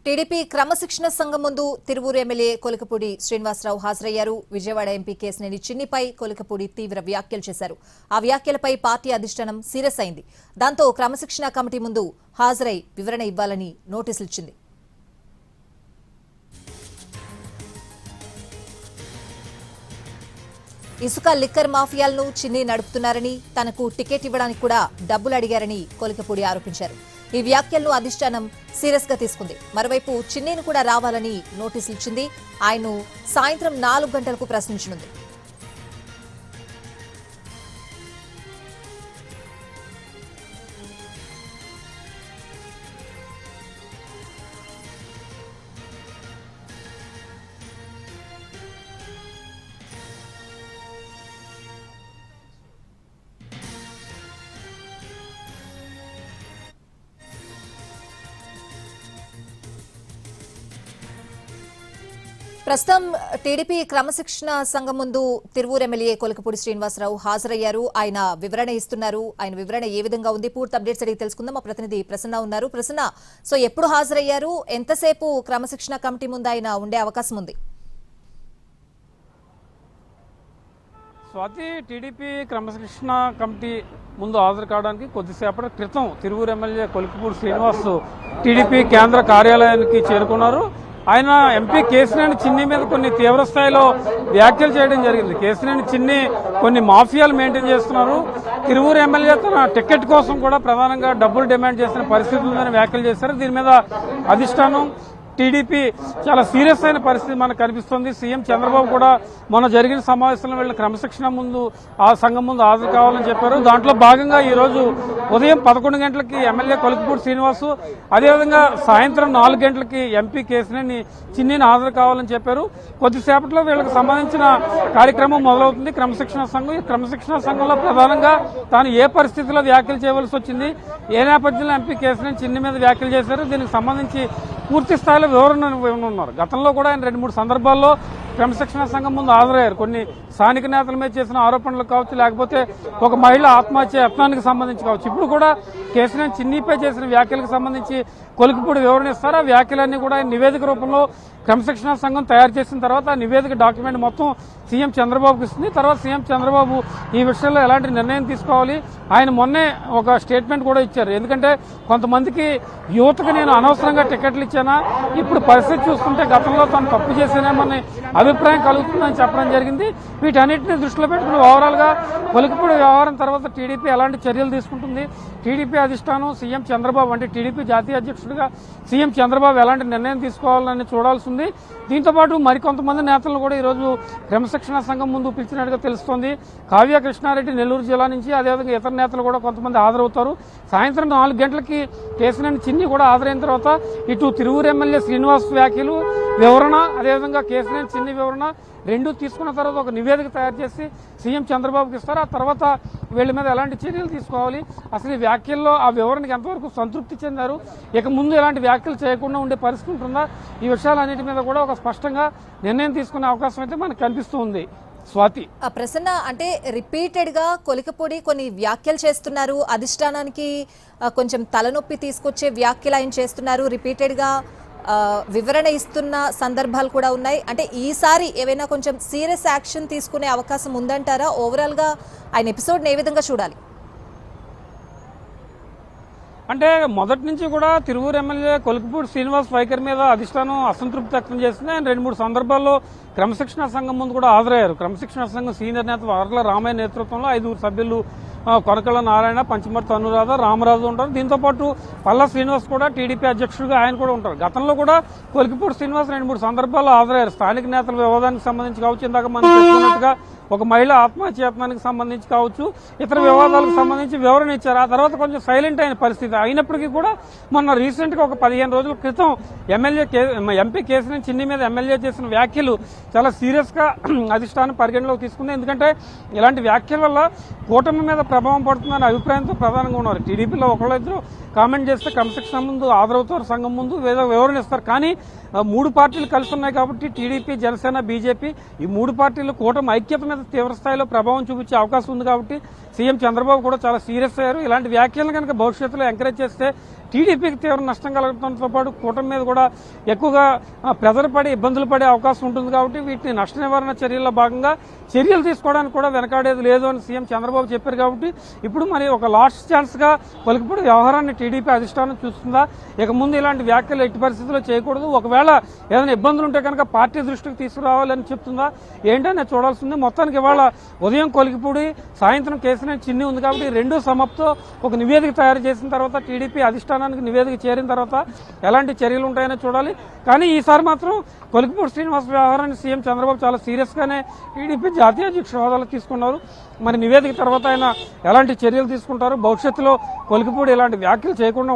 TDP క్రమశిక్షణ సంఘం ముందు తిరువూరు ఎమ్మెల్యే కొలికపూడి శ్రీనివాసరావు హాజరయ్యారు. విజయవాడ ఎంపీ కేశినేని చిన్నిపై కొలికపూడి తీవ్ర వ్యాఖ్యలు చేశారు. ఆ వ్యాఖ్యలపై పార్టీ అధిష్టానం సీరియస్ అయింది. దాంతో క్రమశిక్షణ కమిటీ ముందు హాజరై వివరణ ఇవ్వాలని నోటీసులు ఇచ్చింది. ఇసుక లిక్కర్ మాఫియాలను చిన్ని నడుపుతున్నారని, తనకు టికెట్ ఇవ్వడానికి కూడా డబ్బులు అడిగారని కొలికపూడి ఆరోపించారు. ఈ వ్యాఖ్యలను అధిష్టానం సీరియస్ గా తీసుకుంది. మరోవైపు చిన్నీని కూడా రావాలని నోటీసులు ఇచ్చింది. ఆయన్ను సాయంత్రం 4 గంటలకు ప్రశ్నించనుంది. ప్రస్తుతం టీడీపీ క్రమశిక్షణ సంఘం ముందు తిరువూరు ఎమ్మెల్యే కొలికపూడి శ్రీనివాసరావు హాజరయ్యారు. ఆయన వివరణ ఇస్తున్నారు. ఆయన వివరణ ఏ విధంగా ఉంది, పూర్తి అప్డేట్స్ అడిగి తెలుసుకుందాం. మా ప్రతినిధి ప్రసన్న ఉన్నారు. ప్రసన్న, సో ఎప్పుడు హాజరయ్యారు, ఎంతసేపు క్రమశిక్షణ కమిటీ ముందు ఆయన ఉండే అవకాశం ఉంది? స్వాతి, టీడీపీ క్రమశిక్షణ కమిటీ ముందు హాజరు కావడానికి కొద్దిసేపటి క్రితం తిరువూరు ఎమ్మెల్యే కొలికపూడి శ్రీనివాస్ టీడీపీ కేంద్ర కార్యాలయానికి చేరుకున్నారు. ఆయన ఎంపీ కేశినేని చిన్ని మీద కొన్ని తీవ్ర స్థాయిలో వ్యాఖ్యలు చేయడం జరిగింది. కేశినేని చిన్ని కొన్ని మాఫియాలు మెయింటైన్ చేస్తున్నారు, తిరువూరు ఎమ్మెల్యే తన టికెట్ కోసం కూడా ప్రధానంగా డబ్బులు డిమాండ్ చేసిన పరిస్థితి ఉందని వ్యాఖ్యలు చేశారు. దీని మీద అధిష్టానం టీడీపీ చాలా సీరియస్ అయిన పరిస్థితి మనకు కనిపిస్తోంది. సీఎం చంద్రబాబు కూడా మొన్న జరిగిన సమావేశంలో వీళ్ళ క్రమశిక్షణ ముందు ఆ సంఘం ముందు హాజరు కావాలని చెప్పారు. దాంట్లో భాగంగా ఈ రోజు ఉదయం 11 గంటలకి ఎమ్మెల్యే కొలికపూడి శ్రీనివాసు, అదేవిధంగా సాయంత్రం 4 గంటలకి ఎంపీ కేశినేని చిన్నిని హాజరు కావాలని చెప్పారు. కొద్దిసేపట్లో వీళ్ళకి సంబంధించిన కార్యక్రమం మొదలవుతుంది. క్రమశిక్షణ సంఘం, ఈ క్రమశిక్షణ సంఘంలో ప్రధానంగా తాను ఏ పరిస్థితిలో వ్యాఖ్యలు చేయవలసి వచ్చింది, ఏ నేపథ్యంలో ఎంపీ కేశినేని చిన్ని మీద వ్యాఖ్యలు చేశారు, దీనికి సంబంధించి పూర్తి స్థాయిలో వివరణ ఇవ్వనున్నారు. గతంలో కూడా ఆయన 2-3 సందర్భాల్లో క్రమశిక్షణ సంఘం ముందు హాజరయ్యారు. కొన్ని స్థానిక నేతల మీద చేసిన ఆరోపణలు కావచ్చు, లేకపోతే ఒక మహిళ ఆత్మహత్య యత్నానికి సంబంధించి కావచ్చు. ఇప్పుడు కూడా కేశినేని చిన్నిపై చేసిన వ్యాఖ్యలకు సంబంధించి కొలికపూడి వివరణ ఇస్తారు. ఆ వ్యాఖ్యలన్నీ కూడా నివేదిక రూపంలో క్రమశిక్షణ సంఘం తయారు చేసిన తర్వాత ఆ నివేదిక డాక్యుమెంట్ మొత్తం సీఎం చంద్రబాబుకి ఇస్తుంది. తర్వాత సీఎం చంద్రబాబు ఈ విషయంలో ఎలాంటి నిర్ణయం తీసుకోవాలి, ఆయన మొన్నే ఒక స్టేట్మెంట్ కూడా ఇచ్చారు. ఎందుకంటే కొంతమందికి యువతకు నేను అనవసరంగా టికెట్లు ఇచ్చానా, ఇప్పుడు పరిస్థితి చూస్తుంటే గతంలో తాను తప్పు చేసేనేమని అభిప్రాయం కలుగుతుందని చెప్పడం జరిగింది. వీటన్నిటిని దృష్టిలో పెట్టుకుని ఓవరాల్ గా కొలికపూడి వ్యవహారం తర్వాత టీడీపీ ఎలాంటి చర్యలు తీసుకుంటుంది, టీడీపీ అధిష్టానం సీఎం చంద్రబాబు అంటే టీడీపీ జాతీయ అధ్యక్షుడిగా సీఎం చంద్రబాబు ఎలాంటి నిర్ణయం తీసుకోవాలని చూడాల్సి ఉంది. దీంతో పాటు మరికొంతమంది నేతలను కూడా ఈరోజు క్రమశిక్షణ సంఘం ముందు పిలిచినట్టుగా తెలుస్తోంది. కావ్య కృష్ణారెడ్డి నెల్లూరు జిల్లా నుంచి, అదేవిధంగా ఇతర నేతలు కూడా కొంతమంది హాజరవుతారు. సాయంత్రం 4 గంటలకి కేశినేని చిన్ని కూడా హాజరైన తర్వాత ఇటు తిరువూరు ఎమ్మెల్యే శ్రీనివాస్ వ్యాఖ్యలు వివరణ, అదేవిధంగా కేశినేని చిన్ని వివరణ రెండు తీసుకున్న తర్వాత ఒక నివేదిక తయారు చేసి సీఎం చంద్రబాబుకి ఇస్తారు. ఆ తర్వాత వీళ్ళ మీద ఎలాంటి చర్యలు తీసుకోవాలి, అసలు ఈ వ్యాఖ్యల్లో ఆ వివరణకు ఎంతవరకు సంతృప్తి చెందారు, ఇక ముందు ఎలాంటి వ్యాఖ్యలు చేయకుండా ఉండే పరిస్థితి ఉంటుందా, ఈ విషయాలన్నిటి మీద కూడా ఒక స్పష్టంగా నిర్ణయం తీసుకునే అవకాశం అయితే మనకు కనిపిస్తూ ఉంది. స్వాతి, ప్రసన్న, అంటే రిపీటెడ్ గా కొలికపూడి కొన్ని వ్యాఖ్యలు చేస్తున్నారు, అధిష్టానానికి కొంచెం తలనొప్పి తీసుకొచ్చే వ్యాఖ్యలు ఆయన చేస్తున్నారు, రిపీటెడ్ గా వివరణ ఇస్తున్న సందర్భాలు కూడా ఉన్నాయి. అంటే ఈసారి ఏవైనా కొంచెం సీరియస్ యాక్షన్ తీసుకునే అవకాశం ఉందంటారా? ఓవరాల్ గా ఆయన ఎపిసోడ్ని ఏ విధంగా చూడాలి? అంటే మొదటి నుంచి కూడా తిరువూరు ఎమ్మెల్యే కొలికపూడి శ్రీనివాస్ వైఖరి మీద అధిష్టానం అసంతృప్తి వ్యక్తం చేసింది. ఆయన 2-3 సందర్భాల్లో క్రమశిక్షణ సంఘం ముందు కూడా హాజరయ్యారు. క్రమశిక్షణ సంఘం సీనియర్ నేత వర్ల రామయ్య నేతృత్వంలో 5 సభ్యులు కొనకళ్ళ నారాయణ, పంచమర్తి అనురాధ, రామరాజు ఉంటారు. దీంతో పాటు పల్లా శ్రీనివాస్ కూడా టీడీపీ అధ్యక్షుడిగా ఆయన కూడా ఉంటారు. గతంలో కూడా కొలికపూడి శ్రీనివాస్ 2-3 సందర్భాల్లో హాజరయ్యారు. స్థానిక నేతల వివాదానికి సంబంధించి కావచ్చు, ఇందాక మనం చెప్పుకున్నట్టుగా ఒక మహిళ ఆత్మహత్యత్నానికి సంబంధించి కావచ్చు, ఇతర వివాదాలకు సంబంధించి వివరణ ఇచ్చారు. ఆ తర్వాత కొంచెం సైలెంట్ అయిన పరిస్థితి అయినప్పటికీ కూడా మొన్న రీసెంట్ గా ఒక 15 రోజుల క్రితం ఎంపీ కేశినేని చిన్ని మీద ఎమ్మెల్యే చేసిన వ్యాఖ్యలు చాలా సీరియస్ గా అధిష్టానం పరిగణలోకి తీసుకుంది. ఎందుకంటే ఇలాంటి వ్యాఖ్యల వల్ల కూటమి మీద ప్రభావం పడుతుందనే అభిప్రాయంతో ప్రధానంగా ఉన్నారు. టీడీపీలో ఒకళ్ళిద్దరు కామెంట్ చేస్తే క్రమశిక్షణ ముందు హాజరవుతారు, సంఘం ముందు వివరణ ఇస్తారు. కానీ 3 పార్టీలు కలిసి ఉన్నాయి కాబట్టి టీడీపీ, జనసేన, బీజేపీ ఈ 3 పార్టీలు కూటమి ఐక్యత మీద తీవ్రస్థాయిలో ప్రభావం చూపించే అవకాశం ఉంది. కాబట్టి సీఎం చంద్రబాబు కూడా చాలా సీరియస్ అయ్యారు. ఇలాంటి వ్యాఖ్యలను కనుక భవిష్యత్తులో ఎంకరేజ్ చేస్తే టీడీపీకి తీవ్ర నష్టం కలగడంతో పాటు కూటమి మీద కూడా ఎక్కువగా ప్రెజర్ పడి ఇబ్బందులు పడే అవకాశం ఉంటుంది కాబట్టి వీటిని నష్ట నివారణ చర్యల్లో భాగంగా చర్యలు తీసుకోవడానికి కూడా వెనకాడేది లేదు అని సీఎం చంద్రబాబు చెప్పారు. కాబట్టి ఇప్పుడు మరి ఒక లాస్ట్ ఛాన్స్గా కొలికిపూడి వ్యవహారాన్ని టీడీపీ అధిష్టానం చూస్తుందా? ఇక ముందు ఇలాంటి వ్యాఖ్యలు ఎట్టి పరిస్థితుల్లో చేయకూడదు, ఒకవేళ ఏదైనా ఇబ్బందులు ఉంటే కనుక పార్టీ దృష్టికి తీసుకురావాలని చెప్తుందా ఏంటనే చూడాల్సింది. మొత్తానికి ఇవాళ ఉదయం కొలికిపూడి, సాయంత్రం కేసీఆర్ చిన్ని ఉంది కాబట్టి రెండు సమప్తో ఒక నివేదిక తయారు చేసిన తర్వాత టీడీపీ అధిష్టానానికి నివేదిక చేరిన తర్వాత ఎలాంటి చర్యలు ఉంటాయని చూడాలి. కానీ ఈసారి మాత్రం కొలికిపూడి శ్రీనివాస్ వ్యవహారాన్ని సీఎం చంద్రబాబు చాలా సీరియస్గానే టీడీపీ జాతీయ అధ్యక్షుల హోదాలో తీసుకున్నారు. మరి నివేదిక తర్వాత ఆయన ఎలాంటి చర్యలు తీసుకుంటారు, భవిష్యత్తులో కొలికిపూడి ఇలాంటి వ్యాఖ్యలు చేయకుండా